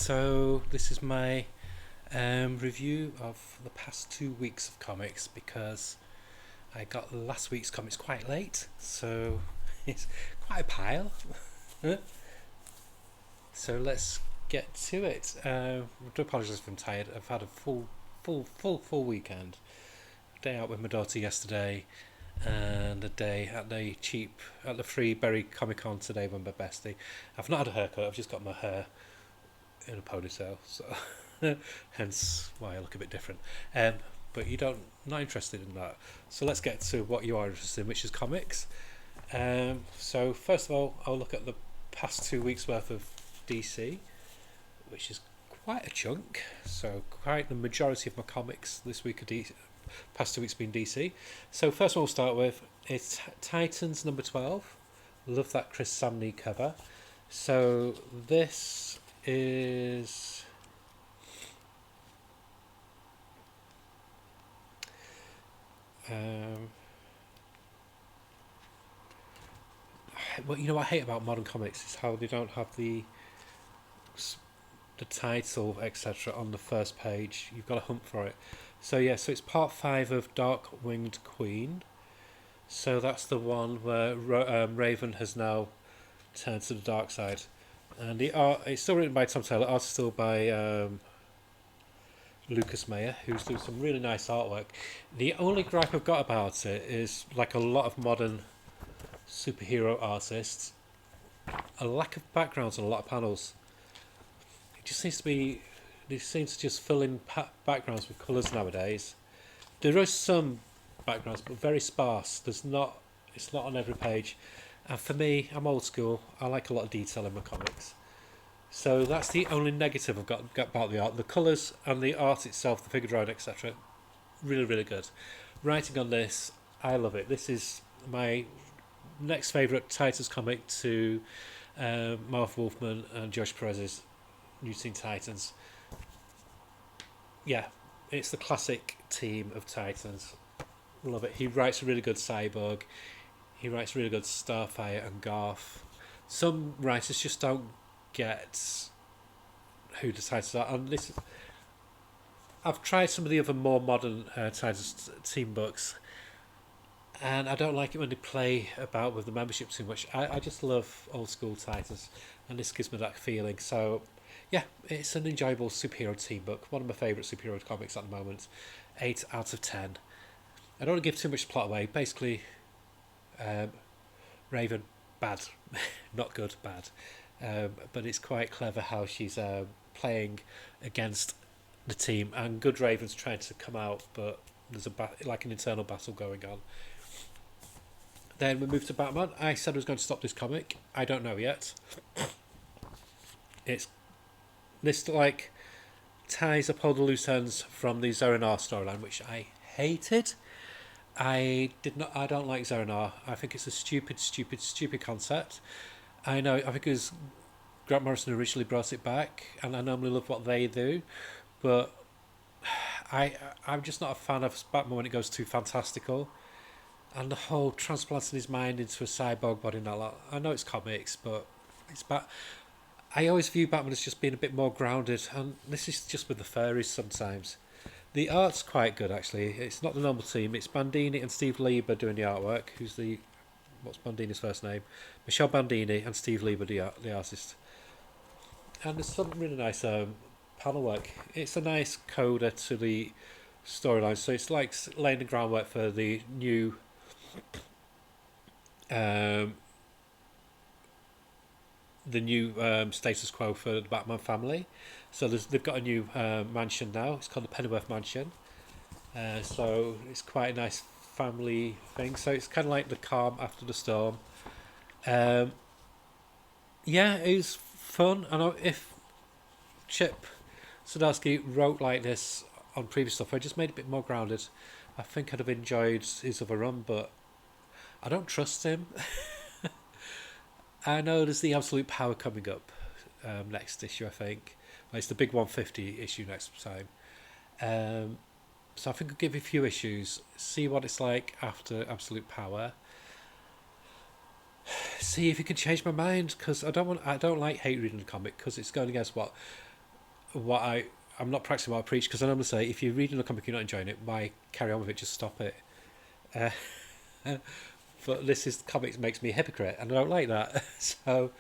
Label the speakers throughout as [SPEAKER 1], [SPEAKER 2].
[SPEAKER 1] So this is my review of the past 2 weeks of comics because I got last week's comics quite late, so it's quite a pile. So let's get to it. I do apologise if I'm tired. I've had a full weekend. Day out with my daughter yesterday, and a day at the free Berry Comic Con today with my bestie. I've not had a haircut. I've just got my hair in a ponytail, so hence why I look a bit different. But you don't not interested in that. So let's get to what you are interested in, which is comics. So first of all, I'll look at the past 2 weeks worth of DC, which is quite a chunk. So quite the majority of my comics this week are past 2 weeks been DC. So first one we'll start with is Titans number 12. Love that Chris Samnee cover. So this is what I hate about modern comics is how they don't have the title etc on the first page. You've got to hunt for it. So so it's part 5 of Dark Winged Queen. So that's the one where Raven has now turned to the dark side, and the art, it's still written by Tom Taylor. Art is still by Lucas Mayer, who's doing some really nice artwork. The only gripe I've got about it is, like a lot of modern superhero artists, a lack of backgrounds on a lot of panels. It just seems to be, they seem to just fill in backgrounds with colours nowadays. There are some backgrounds, but very sparse. It's not on every page. And for me, I'm old school. I like a lot of detail in my comics. So that's the only negative I've got about the art. The colours and the art itself, the figure drawing, etc. Really, really good. Writing on this, I love it. This is my next favourite Titans comic to Marv Wolfman and Josh Perez's New Teen Titans. Yeah, it's the classic team of Titans. Love it. He writes a really good Cyborg. He writes really good Starfire and Garth. Some writers just don't get who the Titans are. And this, I've tried some of the other more modern Titans team books, and I don't like it when they play about with the membership too much. I just love old school Titans, and this gives me that feeling. So, yeah, it's an enjoyable superhero team book. One of my favourite superhero comics at the moment. 8 out of 10. I don't want to give too much plot away. Basically, Raven, bad. Not good, bad. But it's quite clever how she's playing against the team, and good Raven's trying to come out, but there's like an internal battle going on. Then we move to Batman. I said I was going to stop this comic. I don't know yet. It's this like ties up all the loose ends from the Zeranar storyline, which I hated. I don't like Zeranar. I think it's a stupid concept. I know. I think it was Grant Morrison originally brought it back, and I normally love what they do, but I'm just not a fan of Batman when it goes too fantastical, and the whole transplanting his mind into a cyborg body and all that. I know it's comics, but it's I always view Batman as just being a bit more grounded, and this is just with the furries sometimes. The art's quite good actually. It's not the normal team. It's Bandini and Steve Lieber doing the artwork. What's Bandini's first name? Michelle Bandini and Steve Lieber the artist. And there's some really nice panel work. It's a nice coda to the storyline. So it's like laying the groundwork for the new status quo for the Batman family. So they've got a new mansion now. It's called the Pennyworth Mansion. So it's quite a nice family thing. So it's kind of like the calm after the storm. Yeah, it was fun. I know if Chip Zdarsky wrote like this on previous stuff, I just made it a bit more grounded. I think I'd have enjoyed his other run, but I don't trust him. I know there's the Absolute Power coming up next issue, I think. Well, it's the big 150 issue next time. So I think I'll give you a few issues, see what it's like after Absolute Power. See if you can change my mind, because I don't like hate reading the comic, because it's going against what I'm not practicing what I preach, because I normally say if you're reading a comic you're not enjoying it, why carry on with it? Just stop it. Uh, but this is comics makes me a hypocrite, and I don't like that. So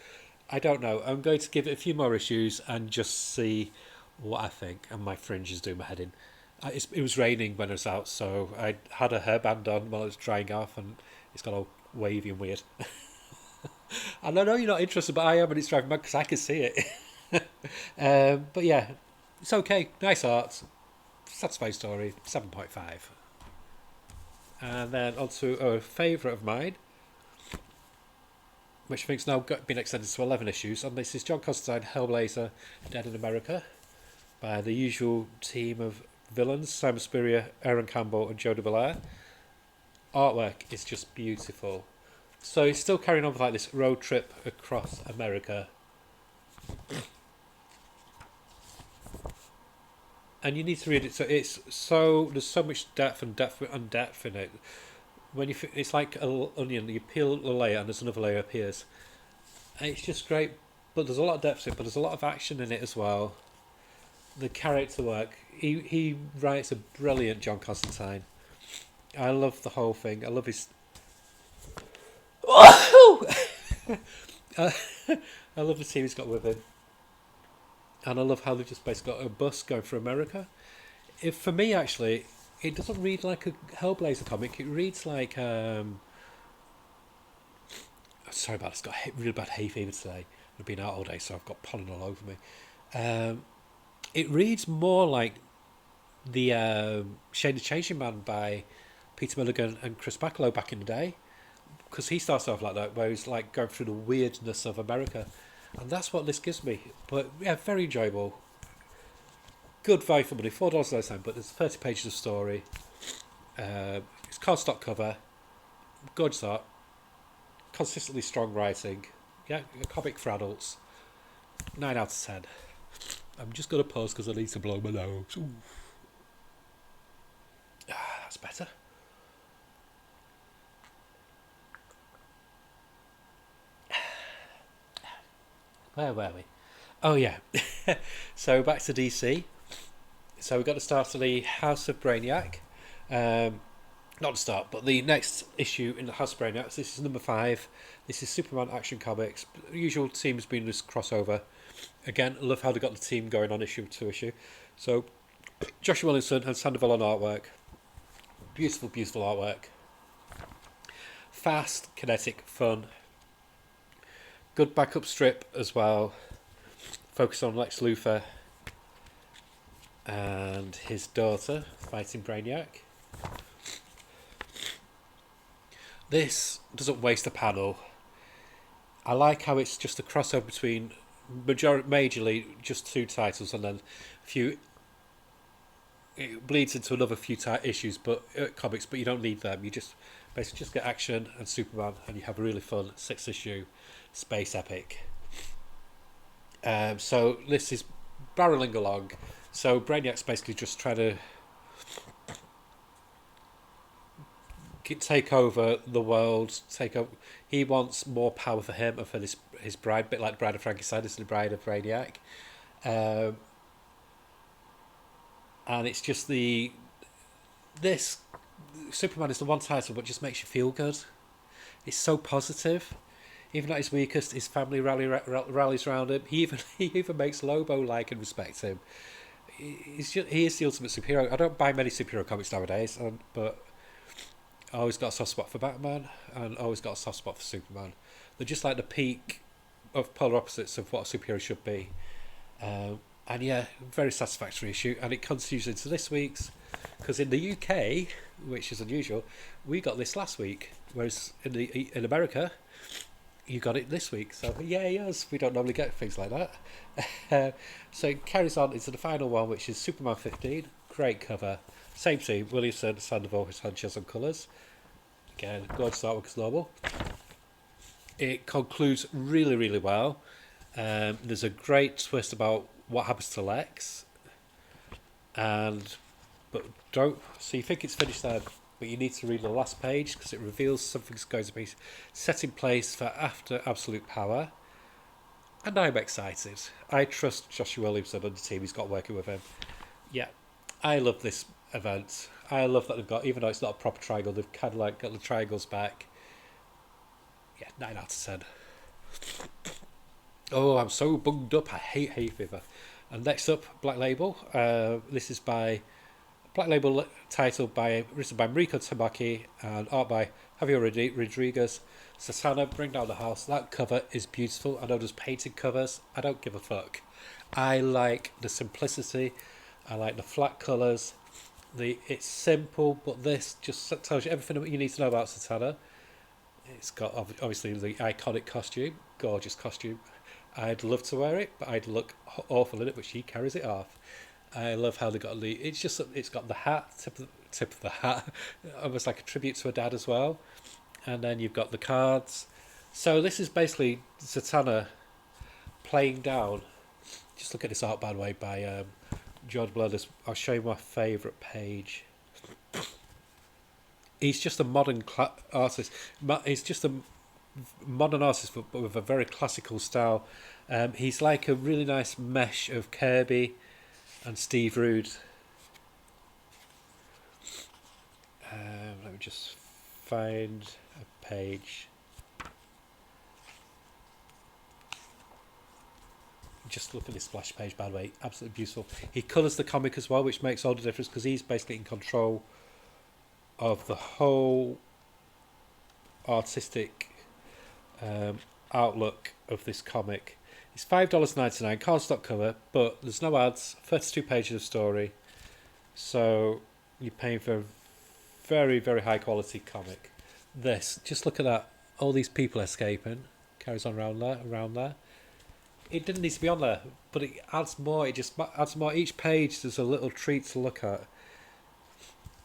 [SPEAKER 1] I don't know. I'm going to give it a few more issues and just see what I think. And my fringe is doing my head in. It was raining when I was out, so I had a hairband on while it was drying off, and it's got all wavy and weird. And I know you're not interested, but I am, and it's driving mad because I can see it. But yeah, it's okay. Nice art. Satisfying story. 7.5. And then on to a favourite of mine, which I think's now been extended to 11 issues. And this is John Constantine, Hellblazer, Dead in America, by the usual team of villains, Simon Spurrier, Aaron Campbell and Joe DeBelair. Artwork is just beautiful. So he's still carrying on with like this road trip across America. And you need to read it. So there's so much depth in it. When it's like an onion. You peel a layer and there's another layer appears. And it's just great. But there's a lot of depth in it. But there's a lot of action in it as well. The character work. He writes a brilliant John Constantine. I love the whole thing. I love his. I love the team he's got with him. And I love how they've just basically got a bus going for America. For me, actually, it doesn't read like a Hellblazer comic. It reads like... sorry about this. I've got really bad hay fever today. I've been out all day, so I've got pollen all over me. It reads more like the Shane the Changing Man by Peter Milligan and Chris Bachalo back in the day. Because he starts off like that, where he's like going through the weirdness of America. And that's what this gives me. But yeah, very enjoyable. Good value for money, $4 last time, but there's 30 pages of story. It's cardstock cover. Gorgeous art. Consistently strong writing. Yeah, a comic for adults. 9 out of 10. I'm just going to pause because I need to blow my nose. Ooh. That's better. Where were we? Oh yeah. So back to DC. So we got the start of the House of Brainiac. Not the start, but the next issue in the House of Brainiac. This is number 5. This is Superman Action Comics. The usual team's been this crossover. Again, I love how they got the team going on issue to issue. So Joshua Williamson and Sandoval on artwork. Beautiful, beautiful artwork. Fast, kinetic, fun. Good backup strip as well. Focus on Lex Luthor and his daughter fighting Brainiac. This doesn't waste a panel. I like how it's just a crossover between majorly just 2 titles, and then a few. It bleeds into another few issues, but comics. But you don't need them. You just basically just get action and Superman, and you have a really fun 6-issue space epic. So this is barreling along. So Brainiac's basically just trying to take over the world. He wants more power for him and for his bride, a bit like the Bride of Frankenstein. This is the Bride of Brainiac, and it's just this Superman is the one title, but just makes you feel good. It's so positive. Even at his weakest, his family rallies around him. He even makes Lobo like and respect him. He is the ultimate superhero. I don't buy many superhero comics nowadays, but I always got a soft spot for Batman and I always got a soft spot for Superman. They're just like the peak of polar opposites of what a superhero should be. And yeah, very satisfactory issue. And it continues into this week's, because in the UK, which is unusual, we got this last week, whereas in America, you got it this week. So yay us, we don't normally get things like that. So it carries on into the final one, which is Superman 15. Great cover. Same team, Williamson, Sandoval, Sanchez on colours. Again, gorgeous artwork as normal. It concludes really, really well. There's a great twist about what happens to Lex. But don't... So you think it's finished there, but you need to read the last page because it reveals something's going to be set in place for after Absolute Power. And I'm excited. I trust Joshua Williamson and the team he's got working with him. Yeah, I love this event. I love that they've got, even though it's not a proper triangle, they've kind of like got the triangles back. Yeah, 9 out of 10. Oh, I'm so bunged up. I hate hay fever. And next up, Black Label. This is by Black Label, titled by written by Mariko Tamaki and art by Javier Rodriguez. Satana, Bring Down the House. That cover is beautiful. I know there's painted covers. I don't give a fuck. I like the simplicity. I like the flat colours. It's simple, but this just tells you everything that you need to know about Satana. It's got obviously the iconic costume, gorgeous costume. I'd love to wear it, but I'd look awful in it. But she carries it off. I love how they got the. It's got the hat, tip of the hat, almost like a tribute to her dad as well. And then you've got the cards. So this is basically Zatanna playing down. Just look at this art, by the way, by George Blooders. I'll show you my favourite page. He's just a modern artist. He's just a modern artist, but with a very classical style. He's like a really nice mesh of Kirby and Steve Rude. Let me just find a page. Just look at this splash page, by the way. Absolutely beautiful. He colours the comic as well, which makes all the difference because he's basically in control of the whole artistic outlook of this comic. It's $5.99 cardstock cover, but there's no ads. 32 pages of story, so you're paying for a very, very high quality comic. This, just look at that. All these people escaping. Carries on around there. It didn't need to be on there, but it adds more. It just adds more. Each page there's a little treat to look at.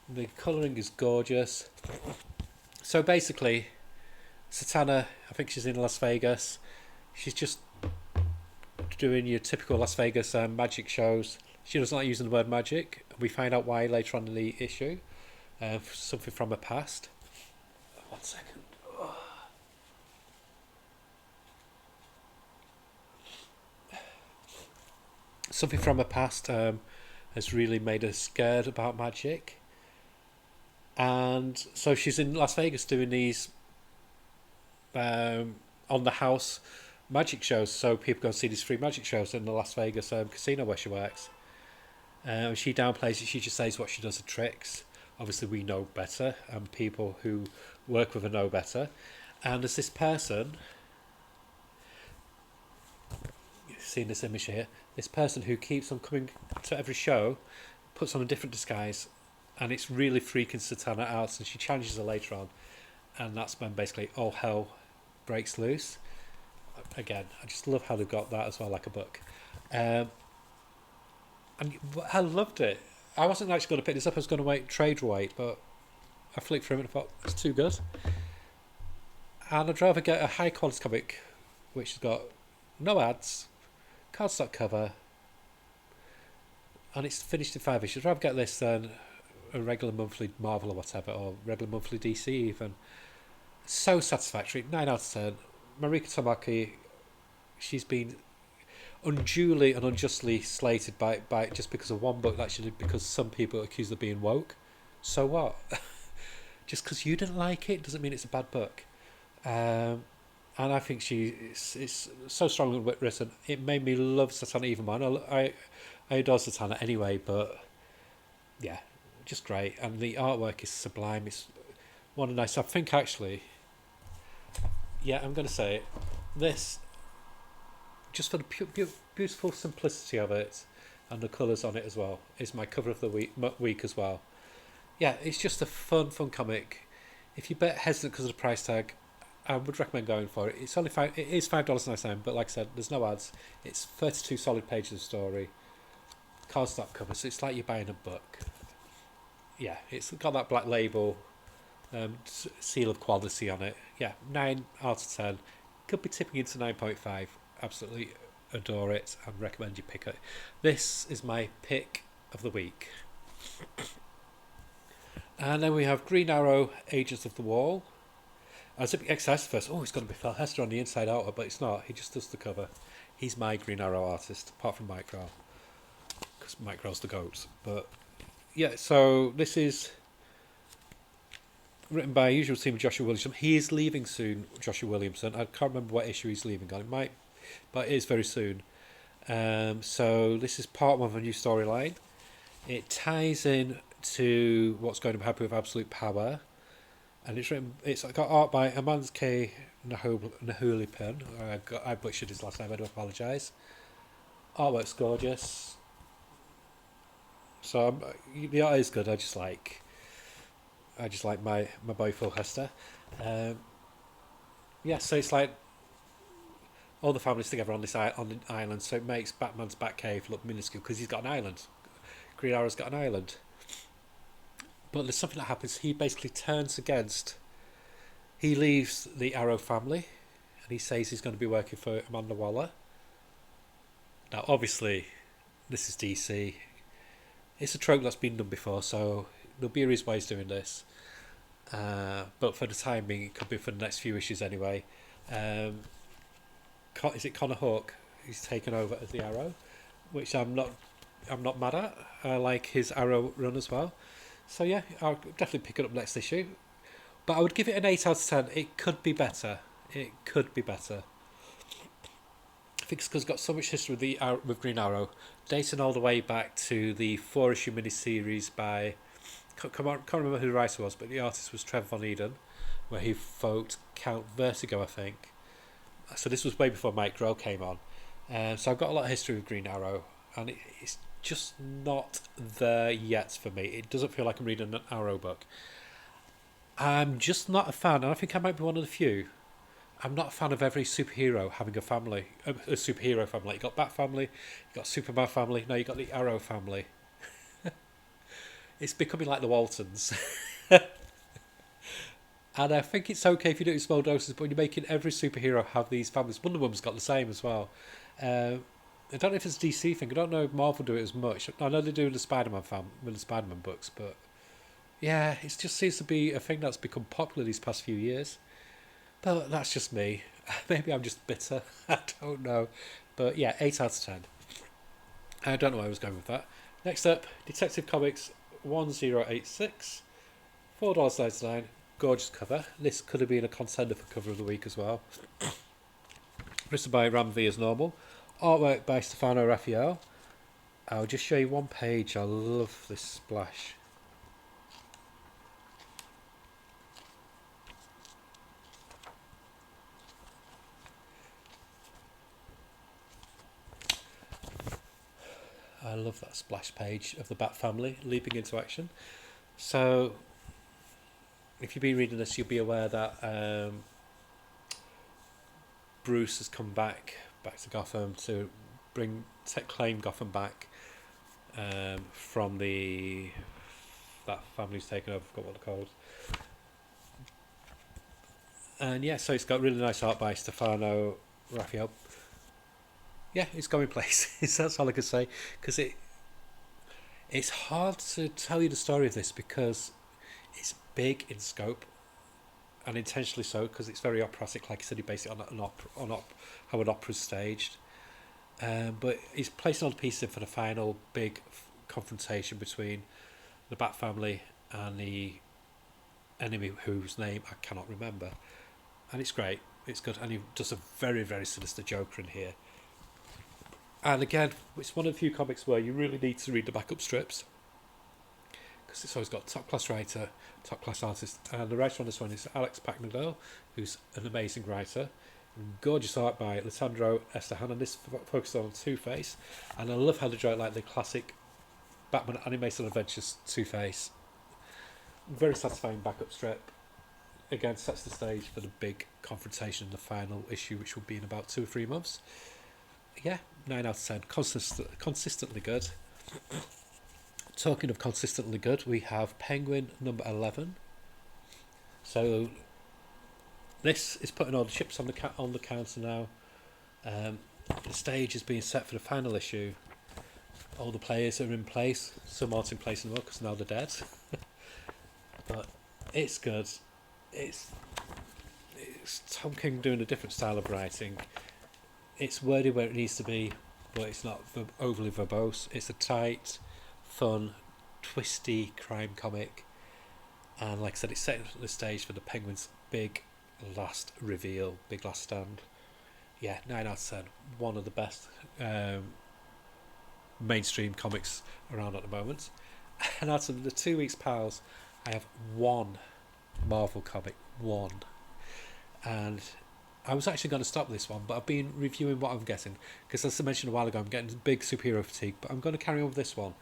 [SPEAKER 1] The colouring is gorgeous. So basically, Satana, I think she's in Las Vegas. She's just doing your typical Las Vegas magic shows. She doesn't like using the word magic. We find out why later on in the issue. Something from her past. 1 second. Something from her past has really made her scared about magic. And so she's in Las Vegas doing these on the house magic shows, so people go and see these free magic shows in the Las Vegas casino where she works. She downplays it. She just says what she does are tricks. Obviously, we know better, and people who work with her know better. And there's this person, you've seen this image here, this person who keeps on coming to every show, puts on a different disguise, and it's really freaking Satana out, and she challenges her later on, and that's when basically all hell breaks loose. Again, I just love how they've got that as well, like a book. And I loved it. I wasn't actually going to pick this up. I was going to wait trade wait, but I flicked through it and thought it's too good. And I'd rather get a high quality comic, which has got no ads, cardstock cover, and it's finished in 5 issues. I'd rather get this than a regular monthly Marvel or whatever, or regular monthly DC even. So satisfactory. 9 out of 10. Mariko Tamaki, she's been unduly and unjustly slated by just because of one book that she did, because some people accuse her of being woke. So what? Just because you didn't like it doesn't mean it's a bad book. And I think it's so strongly written. It made me love Satana even more. I adore Satana anyway, but yeah, just great. And the artwork is sublime. It's one of the nice. I think actually, yeah, I'm going to say it. This, just for the beautiful simplicity of it and the colours on it as well, is my cover of the week as well. Yeah, it's just a fun comic. If you're a bit hesitant because of the price tag, I would recommend going for it. It's only it is $5.99, but like I said, there's no ads. It's 32 solid pages of story, cardstock cover, so it's like you're buying a book. Yeah, it's got that Black Label seal of quality on it. Yeah, 9 out of 10. Could be tipping into 9.5. Absolutely adore it and recommend you pick it. This is my pick of the week. And then we have Green Arrow, Agents of the Wall. I was a bit excited first. Oh, it's going to be Phil Hester on the inside outer, but it's not. He just does the cover. He's my Green Arrow artist, apart from Mike Grell, because Mike Grell's the GOAT. But yeah, so this is written by usual team Joshua Williamson. He is leaving soon, Joshua Williamson. I can't remember what issue he's leaving on. It might, but it is very soon. So this is part one of a new storyline. It ties in to what's going to happen with Absolute Power, and it's written. It's got art by Amand K. Nahulipan. I butchered his last name. I do apologise. Artwork's gorgeous. So the art is good. I just like my boy Phil Hester. Yeah, so it's like all the families together on the island, so it makes Batman's Batcave look minuscule because he's got an island. Green Arrow's got an island. But there's something that happens. He basically turns against. He leaves the Arrow family, and he says he's going to be working for Amanda Waller. Now, obviously, this is DC. It's a trope that's been done before, so there'll be his ways doing this. But for the time being, it could be for the next few issues anyway. Is it Connor Hawke who's taken over as the Arrow, which I'm not mad at. I like his Arrow run as well. So yeah, I'll definitely pick it up next issue. But I would give it an 8 out of 10. It could be better. I think it's because it's got so much history with Green Arrow, dating all the way back to the 4-issue miniseries by, can't remember who the writer was, but the artist was Trev Von Eden, where he folk Count Vertigo, I think. So this was way before Mike Grell came on. So I've got a lot of history with Green Arrow, and it's just not there yet for me. It doesn't feel like I'm reading an Arrow book. I'm just not a fan, and I think I might be one of the few. I'm not a fan of every superhero having a family, a superhero family. You got Bat family, you got Superman family. Now you got the Arrow family. It's becoming like the Waltons. And I think it's okay if you do it in small doses, but when you're making every superhero have these families, Wonder Woman's got the same as well. I don't know if it's a DC thing. I don't know if Marvel do it as much. I know they do the Spider-Man with the Spider-Man books, but yeah, it just seems to be a thing that's become popular these past few years. But that's just me. Maybe I'm just bitter. I don't know. But yeah, 8 out of 10. I don't know where I was going with that. Next up, Detective Comics 1086. $4.99. Gorgeous cover. This could have been a contender for cover of the week as well. Written by Ram V as normal. Artwork by Stefano Raffaele. I'll just show you one page. I love this splash. I love that splash page of the Bat family leaping into action. So, if you've been reading this, you'll be aware that Bruce has come back to Gotham to claim Gotham back from that family's taken over. I forgot what they're called. And yeah, so it's got really nice art by Stefano Raffaele. Yeah, it's going places. That's all I can say, because it's hard to tell you the story of this because it's big in scope, and intentionally so, because it's very operatic. Like I said, he based it on how an opera's staged. But he's placing all the pieces in for the final big confrontation between the Bat family and the enemy whose name I cannot remember. And it's great. It's good, and he does a very, very sinister Joker in here. And again, it's one of the few comics where you really need to read the backup strips, because it's always got top class writer, top class artist, and the writer on this one is Alex Packnadell, who's an amazing writer. Gorgeous art by Alessandro Estehan, and this focuses on Two-Face, and I love how they draw it like the classic Batman animated adventures Two-Face. Very satisfying backup strip. Again, sets the stage for the big confrontation in the final issue, which will be in about 2 or 3 months. Yeah, 9 out of 10. Consistently good. Talking of consistently good, we have Penguin number 11. So this is putting all the chips on the counter now. The stage is being set for the final issue. All the players are in place. Some aren't in place anymore because now they're dead. But it's good. It's Tom King doing a different style of writing. It's wordy where it needs to be, but it's not overly verbose. It's a tight, fun, twisty crime comic, and like I said, it's setting the stage for the Penguins' big last reveal, big last stand. Yeah, 9 out of 10. One of the best mainstream comics around at the moment. And out of the 2 weeks pals, I have one Marvel comic, one. And I was actually going to stop this one, but I've been reviewing what I'm getting because, as I mentioned a while ago, I'm getting big superhero fatigue. But I'm going to carry on with this one.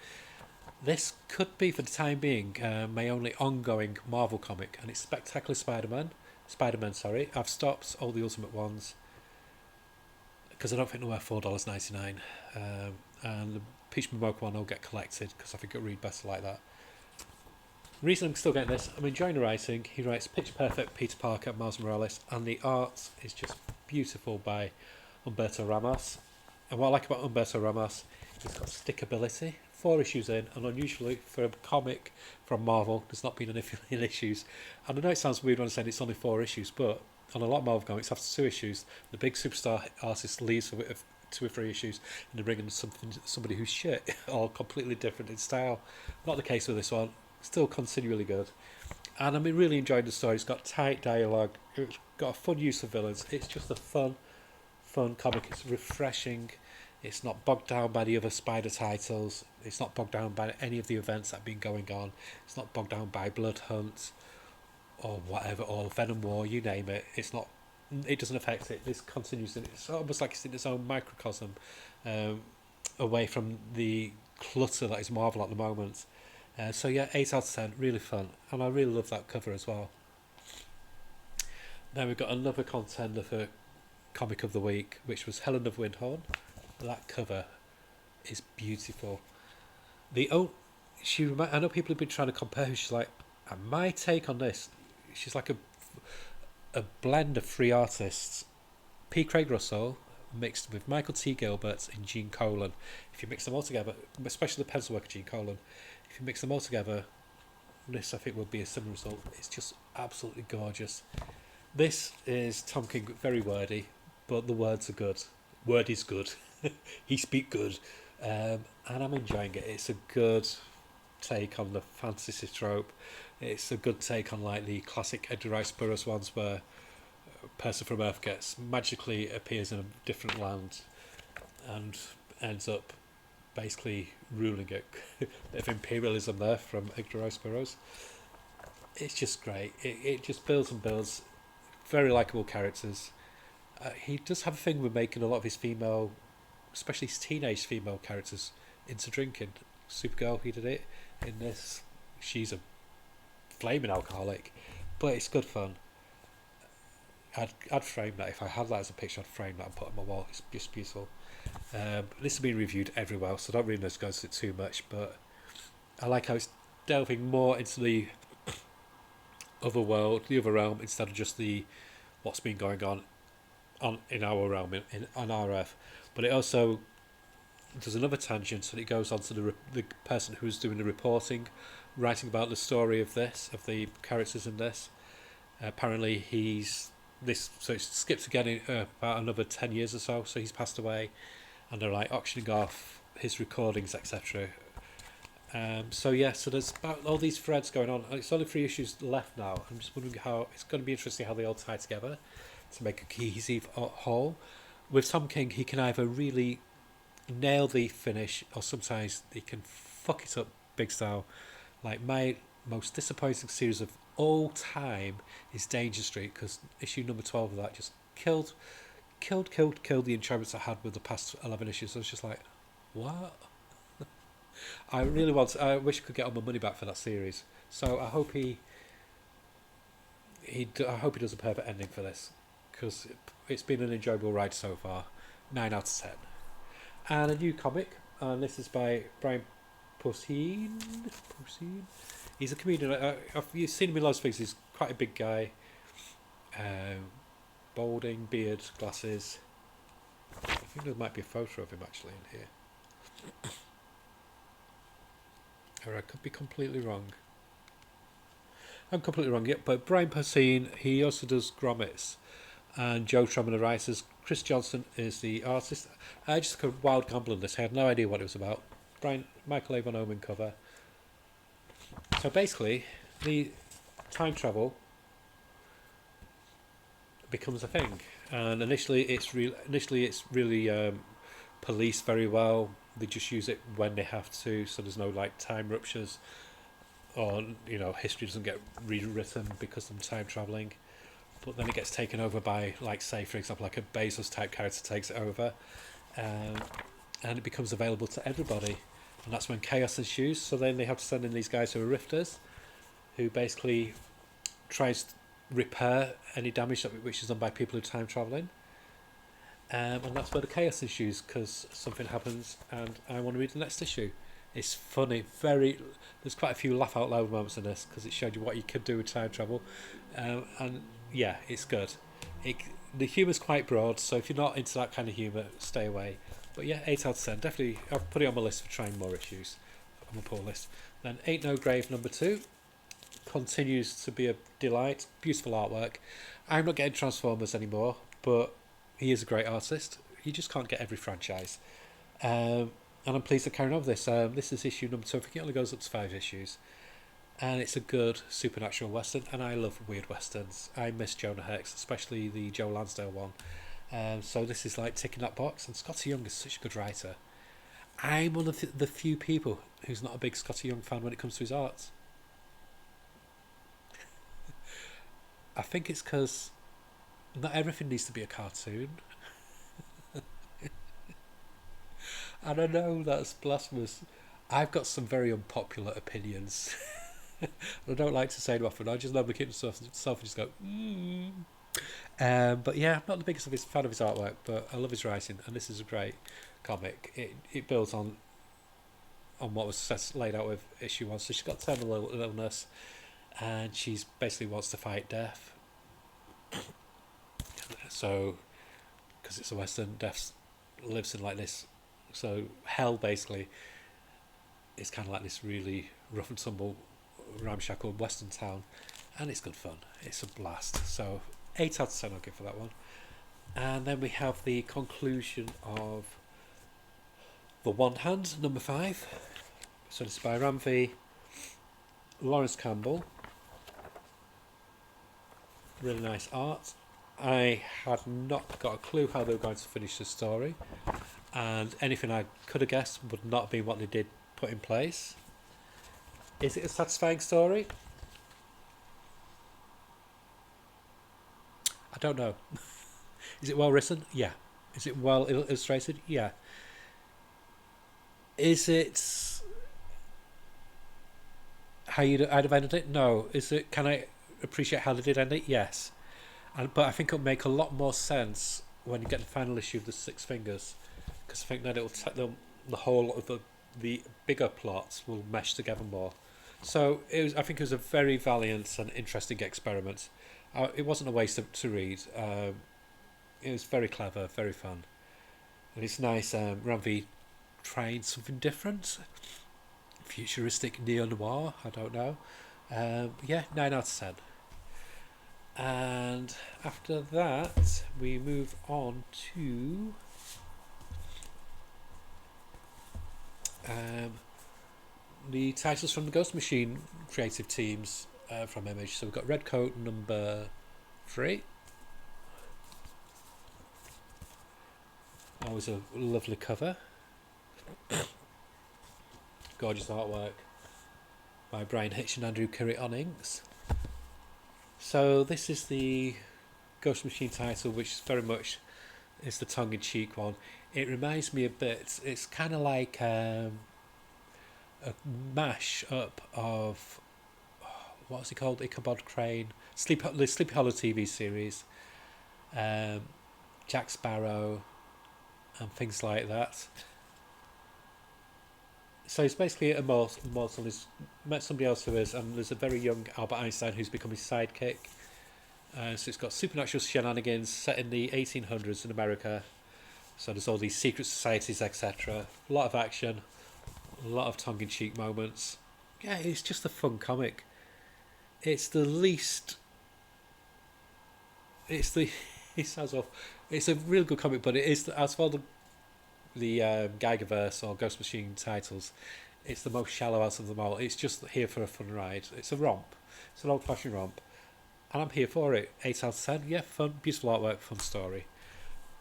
[SPEAKER 1] This could be, for the time being, my only ongoing Marvel comic, and it's Spectacular Spider-Man. Spider-Man, sorry. I've stopped all the Ultimate ones because I don't think they're worth $4.99. And the Peach Momoko one will get collected because I think it'll read better like that. The reason I'm still getting this, I'm enjoying the writing. He writes pitch perfect Peter Parker, Miles Morales, and the art is just beautiful by Humberto Ramos. And what I like about Humberto Ramos, he's got stickability. 4 issues in, and unusually for a comic from Marvel, there's not been enough issues. And I know it sounds weird when I'm saying it's only 4 issues, but on a lot of Marvel comics, after 2 issues, the big superstar artist leaves for 2 or 3 issues, and they bring in somebody who's shit or completely different in style. Not the case with this one. Still continually good. And I'm really enjoying the story. It's got tight dialogue. It's got a fun use of villains. It's just a fun comic. It's refreshing. It's not bogged down by the other Spider titles. It's not bogged down by any of the events that have been going on. It's not bogged down by Blood Hunt or whatever, or Venom War, you name it. It's not. It doesn't affect it. This continues. It's almost like it's in its own microcosm, away from the clutter that is Marvel at the moment. So yeah, 8 out of 10, really fun, and I really love that cover as well. Now we've got another contender for comic of the week, which was Helen of Windhorn. That cover is beautiful. I know people have been trying to compare her. She's like, and my take on this, she's like a blend of 3 artists. P. Craig Russell mixed with Michael T. Gilbert and Gene Colan. If you mix them all together, especially the pencil work of Gene Colan, if you mix them all together, this I think would be a similar result. It's just absolutely gorgeous. This is Tom King, very wordy, but the words are good. Word is good. He speak good. And I'm enjoying it. It's a good take on the fantasy trope. It's a good take on like the classic Edgar Rice Burroughs ones where a person from Earth magically appears in a different land and ends up basically ruling it. A bit of imperialism there from Edgar Rice Burroughs. It's just great. It just builds and builds. Very likeable characters. He does have a thing with making a lot of his female, especially his teenage female characters, into drinking. Supergirl, he did it. In this, she's a flaming alcoholic, but it's good fun. I'd frame that. If I had that as a picture, I'd frame that and put it on my wall. It's just beautiful. This has been reviewed everywhere, so I don't really know to go into it too much, but I like how it's delving more into the other world, the other realm, instead of just the what's been going on in our realm, on our Earth. But it also does another tangent, and it goes on to the person who's doing the reporting, writing about the story of the characters in this. Apparently so it skips again in about another 10 years or so he's passed away, and they're like auctioning off his recordings, etc. So there's about all these threads going on. It's only 3 issues left now. I'm just wondering how it's going to be interesting how they all tie together to make a cohesive whole. With Tom King, he can either really nail the finish, or sometimes he can fuck it up big style. Like my most disappointing series of all time is Danger Street, because issue number 12 of that just killed the enjoyments I had with the past 11 issues. I was just like, what? I wish I could get all my money back for that series. So I hope I hope he does a perfect ending for this, because it's been an enjoyable ride so far. 9 out of 10. And a new comic, and this is by Brian Posehn. He's a comedian. You've seen him in loads of things. He's quite a big guy. Balding, beard, glasses. I think there might be a photo of him actually in here. Or I could be completely wrong. I'm completely wrong, yeah. But Brian Posehn, he also does grommets. and Joe Truman the writers. Chris Johnson is the artist. I just took a wild gamble on this. I had no idea what it was about. Michael Avon Omen cover. So basically, the time travel becomes a thing, and initially it's really policed very well. They just use it when they have to, so there's no like time ruptures, or history doesn't get rewritten because of time traveling. But then it gets taken over by, like, say for example, like a Bezos type character takes it over, um, and it becomes available to everybody, and that's when chaos ensues. So then they have to send in these guys who are rifters, who basically tries to repair any damage which is done by people who are time traveling. And that's where the chaos ensues, because something happens, and I want to read the next issue. It's funny, there's quite a few laugh out loud moments in this, because it showed you what you could do with time travel, and yeah, it's good. The humour's quite broad, so if you're not into that kind of humour, stay away. But yeah, 8 out of 10, definitely. I'll put it on my list for trying more issues on my pull list. Then Ain't No Grave #2 continues to be a delight, beautiful artwork. I'm not getting Transformers anymore, but he is a great artist. You just can't get every franchise. And I'm pleased to carry on with this. This is issue #2. I think it only goes up to 5 issues. And it's a good supernatural western, and I love weird westerns. I miss Jonah Hex, especially the Joe Lansdale one. So this is like ticking that box, and Scotty Young is such a good writer. I'm one of the few people who's not a big Scotty Young fan when it comes to his art. I think it's because not everything needs to be a cartoon. And I know that's blasphemous. I've got some very unpopular opinions. I don't like to say them often. I just normally keep myself and just go, but yeah, I'm not the biggest fan of his artwork, but I love his writing, and this is a great comic. It builds on what was laid out with issue 1. So she's got terminal illness, and she's basically wants to fight death. So, because it's a western, death lives in like this. So hell basically is kind of like this really rough and tumble, ramshackle western town, and it's good fun. It's a blast. So 8 out of 10 I'll give for that one. And then we have the conclusion of The One Hand, #5. So this is by Ramvi, Lawrence Campbell. Really nice art. I had not got a clue how they were going to finish the story, and anything I could have guessed would not have been what they did put in place. Is it a satisfying story? I don't know. Is it well written? Yeah. Is it well illustrated? Yeah. Is it how I'd have ended it? No. Is it? Can I appreciate how they did end it? Yes. But I think it'll make a lot more sense when you get the final issue of the Six Fingers, because I think then it'll the whole of the bigger plots will mesh together more. So I think it was a very valiant and interesting experiment. It wasn't a waste to read. It was very clever, very fun, and it's nice. Ramvi trying something different, futuristic neo-noir. I don't know. Yeah, 9 out of 10. And after that, we move on to the titles from the Ghost Machine creative teams from Image. So we've got Redcoat #3. Always a lovely cover. Gorgeous artwork by Brian Hitch and Andrew Curry on inks. So this is the Ghost Machine title, which is very much is the tongue-in-cheek one. It reminds me a bit. It's kind of like a mash up of what's it called? Ichabod Crane, the Sleepy Hollow TV series, Jack Sparrow, and things like that. So he's basically immortal. He's met somebody else who is, and there's a very young Albert Einstein who's become his sidekick. So it's got supernatural shenanigans set in the 1800s in America. So there's all these secret societies, etc. A lot of action, a lot of tongue-in-cheek moments. Yeah, it's just a fun comic. It's the least. It's the. It sounds off. It's a real good comic, but it is as for the Geigerverse or Ghost Machine titles, it's the most shallow out of them all. It's just here for a fun ride. It's a romp. It's an old-fashioned romp, and I'm here for it. 8 out of 10. Yeah, fun, beautiful artwork, fun story.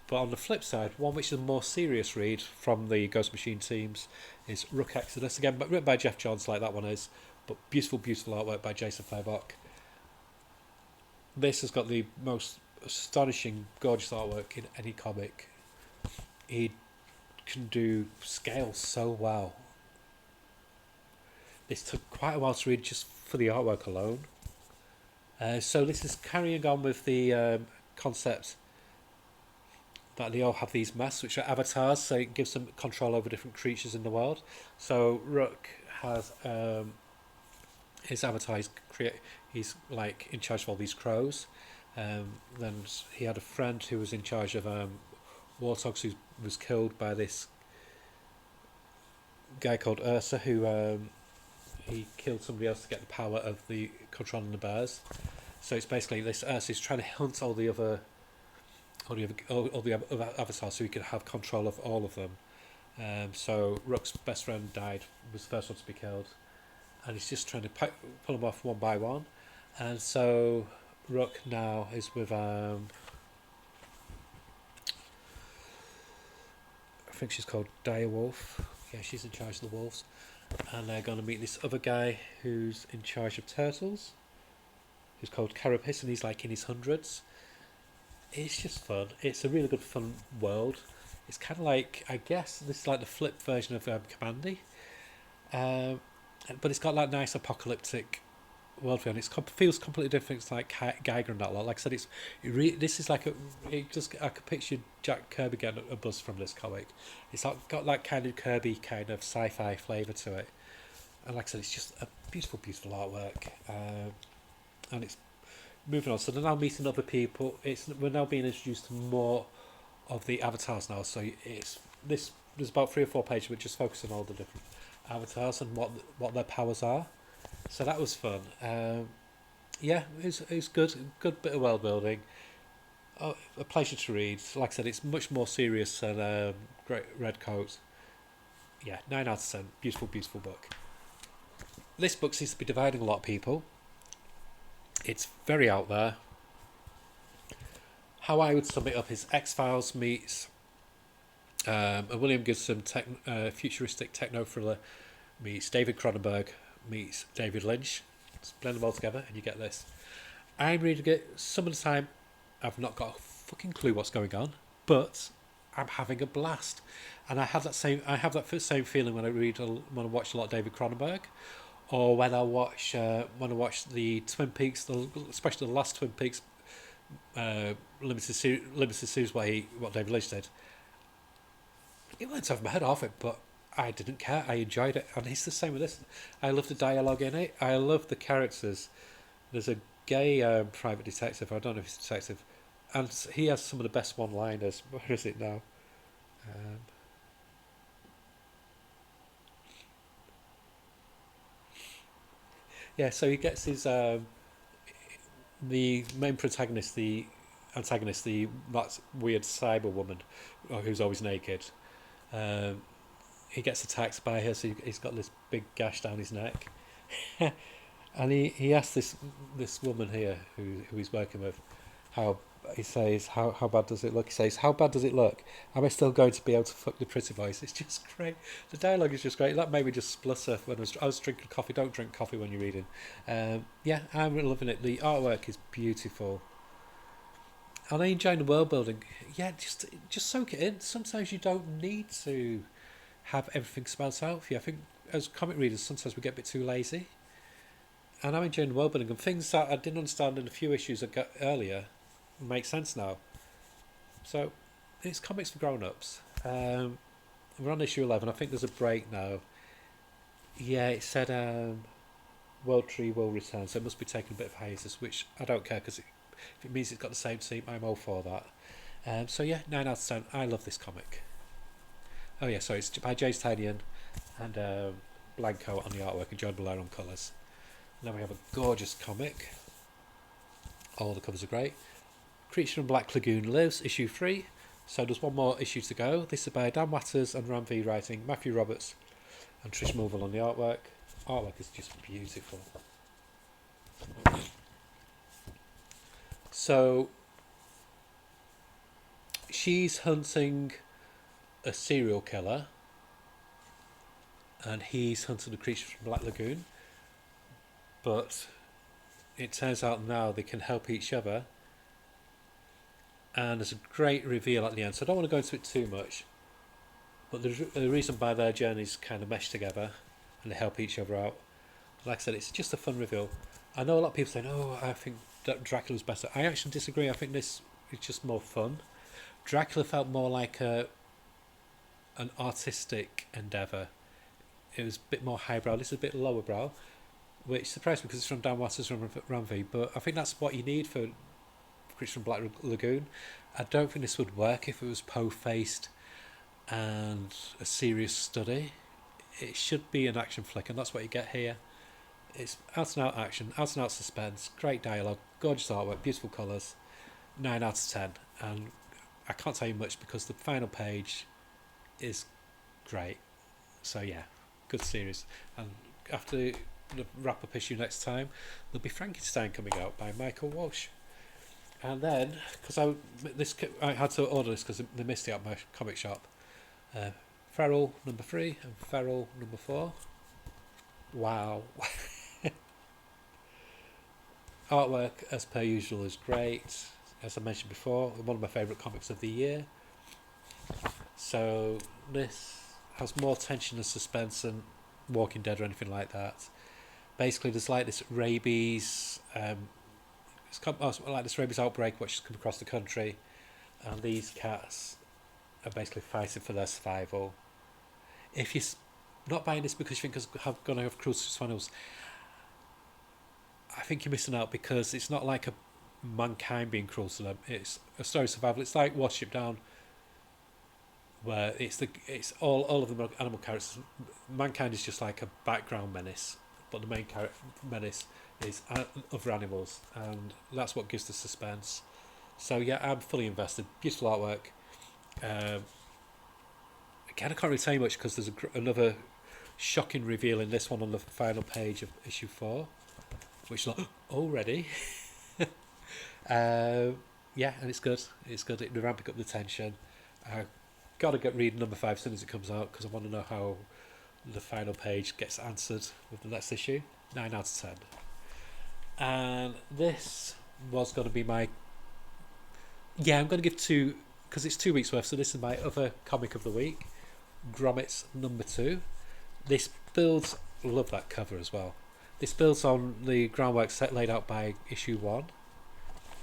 [SPEAKER 1] But on the flip side, one which is a more serious read from the Ghost Machine teams is Rook Exodus. Again, but written by Jeff Johns, like that one is, but beautiful, beautiful artwork by Jason Fabok. This has got the most astonishing, gorgeous artwork in any comic. He can do scale so well. This took quite a while to read just for the artwork alone. So this is carrying on with the concept that they all have these masks, which are avatars, so it gives them control over different creatures in the world. So Rook has his avatar. He's like in charge of all these crows. Then he had a friend who was in charge of warthogs, who was killed by this guy called Ursa, who he killed somebody else to get the power of the controlling the bears. So it's basically this Ursa is trying to hunt all the other avatars so he could have control of all of them. So Rook's best friend died, was the first one to be killed, and he's just trying to pull them off one by one. And so Rook now is with I think she's called Direwolf. Yeah, she's in charge of the wolves, and they're going to meet this other guy who's in charge of turtles, who's called Carapace, and he's like in his hundreds. It's just fun. It's a really good fun world. It's kind of like, I guess this is like the flip version of Commandy, but it's got that nice apocalyptic world feel. And it feels completely different. It's like Geiger and that lot. Like I said, this is like I could picture Jack Kirby getting a buzz from this comic. It's got that kind of Kirby kind of sci-fi flavour to it, and like I said, it's just a beautiful, beautiful artwork, and it's moving on. So they're now meeting other people. We're now being introduced to more of the avatars now. So there's about 3 or 4 pages which just focus on all the different avatars and what their powers are. So that was fun. Yeah, it was good. Good bit of world building. Oh, a pleasure to read. Like I said, it's much more serious than Great Red Coat. Yeah, 9 out of 10. Beautiful, beautiful book. This book seems to be dividing a lot of people. It's very out there. How I would sum it up is X-Files meets a William Gibson futuristic techno thriller meets David Cronenberg meets David Lynch. Just blend them all together and you get this. I'm reading it. Some of the time I've not got a fucking clue what's going on, but I'm having a blast. And I have that same feeling when I watch a lot of David Cronenberg, or when I watch the Twin Peaks, especially the last Twin Peaks limited series what David Lynch did. It went over my head off it, but I didn't care. I enjoyed it, and it's the same with this. I love the dialogue in it. I love the characters. There's a gay private detective. I don't know if he's a detective, and he has some of the best one-liners. Where is it now? Yeah, so he gets his the main protagonist, the antagonist, that weird cyber woman who's always naked. He gets attacked by her, so he's got this big gash down his neck. And he asks this woman here who he's working with, how bad does it look? He says, how bad does it look? Am I still going to be able to fuck the pretty voice? It's just great. The dialogue is just great. That made me just splutter when I was drinking coffee. Don't drink coffee when you're reading. Yeah, I'm really loving it. The artwork is beautiful. And I enjoy the world building. Yeah, just soak it in. Sometimes you don't need to have everything spelled out for you. I think as comic readers, sometimes we get a bit too lazy. And I'm enjoying the world building. And things that I didn't understand in a few issues I got earlier make sense now. So it's comics for grown-ups. We're on issue 11. I think there's a break now. Yeah, it said World Tree will return, so it must be taking a bit of hiatus, which I don't care, because if it means it's got the same team, I'm all for that. So yeah, 9 out of 10. I love this comic. Oh yeah, sorry, it's by Jace Tynion and Blanco on the artwork and John Belair on colours. Now we have a gorgeous comic. All the covers are great. Creature from Black Lagoon lives, issue 3. So there's one more issue to go. This is by Dan Watters and Ram V writing, Matthew Roberts and Trish Mulville on the artwork. Artwork is just beautiful. So she's hunting a serial killer and he's hunting a creature from Black Lagoon, but it turns out now they can help each other, and there's a great reveal at the end, so I don't want to go into it too much, but the reason why their journeys kind of mesh together and they help each other out, like I said, it's just a fun reveal. I know a lot of people saying, oh, I think Dracula's better. I actually disagree. I think this is just more fun. Dracula felt more like an artistic endeavour. It was a bit more highbrow. This is a bit lower brow, which surprised me because it's from Dan Watters from Ram V. But I think that's what you need for Creature from Black Lagoon. I don't think this would work if it was po-faced and a serious study. It should be an action flick, and that's what you get here. It's out and out action, out and out suspense, great dialogue, gorgeous artwork, beautiful colours, 9 out of 10. And I can't tell you much because the final page is great. So yeah, good series. And after the wrap-up issue next time, there'll be Frankenstein coming out by Michael Walsh. And then, because I had to order this because they missed it at my comic shop. Feral number 3 and Feral number 4. Wow. Artwork, as per usual, is great. As I mentioned before, one of my favourite comics of the year. So this has more tension and suspense than Walking Dead or anything like that. Basically, there's like this rabies, like this rabies outbreak which has come across the country, and these cats are basically fighting for their survival. If you're not buying this because you think it's going to have cruelty to animals, I think you're missing out, because it's not like a mankind being cruel to them. It's a story of survival. It's like Watership Down, where it's all of them are animal characters. Mankind is just like a background menace, but the main menace is other animals, and that's what gives the suspense. So yeah, I'm fully invested. Beautiful artwork. Again, I can't really tell you much because there's another shocking reveal in this one on the final page of issue 4, which is like, already. Yeah, and it's good. It's good. They're ramping up the tension. I gotta get reading number 5 as soon as it comes out because I want to know how the final page gets answered with the next issue. 9 out of 10. And this was going to be my... Yeah, I'm going to give 2, because it's 2 weeks worth, so this is my other comic of the week, Gromit's number 2. This builds... Love that cover as well. This builds on the groundwork laid out by issue 1.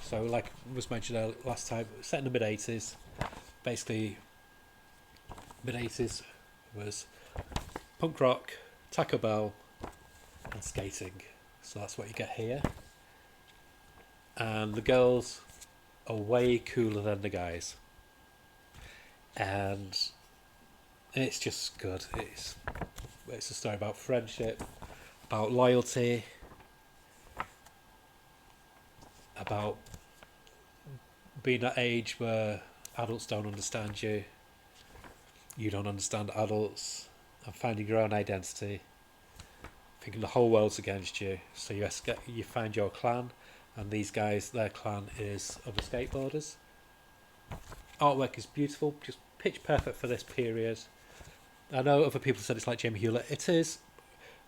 [SPEAKER 1] So like was mentioned last time, set in the mid-80s. Basically, mid-80s was punk rock, Taco Bell and skating. So that's what you get here. And the girls are way cooler than the guys. And it's just good. It's a story about friendship, about loyalty, about being at age where adults don't understand you, you don't understand adults, and finding your own identity, thinking the whole world's against you, so you find your clan, and these guys, their clan is other skateboarders. Artwork is beautiful, just pitch perfect for this period. I know other people said it's like Jamie Hewlett. It is,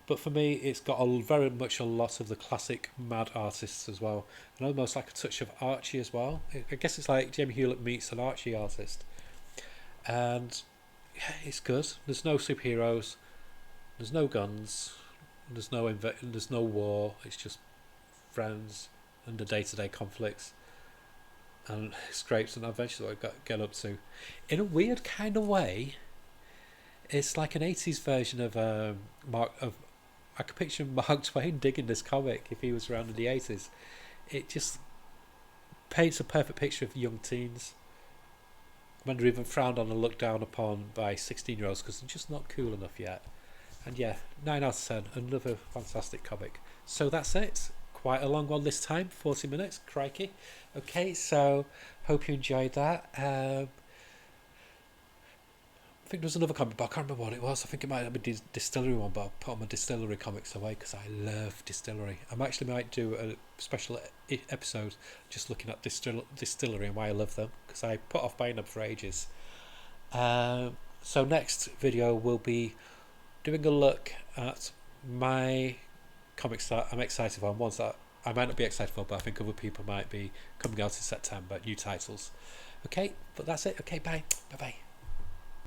[SPEAKER 1] but for me it's got very much a lot of the classic mad artists as well, and almost like a touch of Archie as well. I guess it's like Jamie Hewlett meets an Archie artist, and yeah, it's good. There's no superheroes, there's no guns, there's no war. It's just friends and the day-to-day conflicts and scrapes and adventures that I get up to. In a weird kind of way, it's like an 80s version of I could picture Mark Twain digging this comic if he was around in the 80s. It just paints a perfect picture of young teens when they're even frowned on and looked down upon by 16-year-olds because they're just not cool enough yet. And yeah, 9 out of 10, another fantastic comic. So that's it. quite a long one this time, 40 minutes, crikey. Okay, so hope you enjoyed that. I think there was another comic, but I can't remember what it was. I think it might have been Distillery one, but I put all my Distillery comics away because I love Distillery. I actually might do a special episode just looking at Distillery and why I love them, because I put off buying them for ages. So next video will be doing a look at my comics that I'm excited for, and ones that I might not be excited for, but I think other people might be, coming out in September, new titles. Okay, but that's it. Okay, bye. Bye-bye.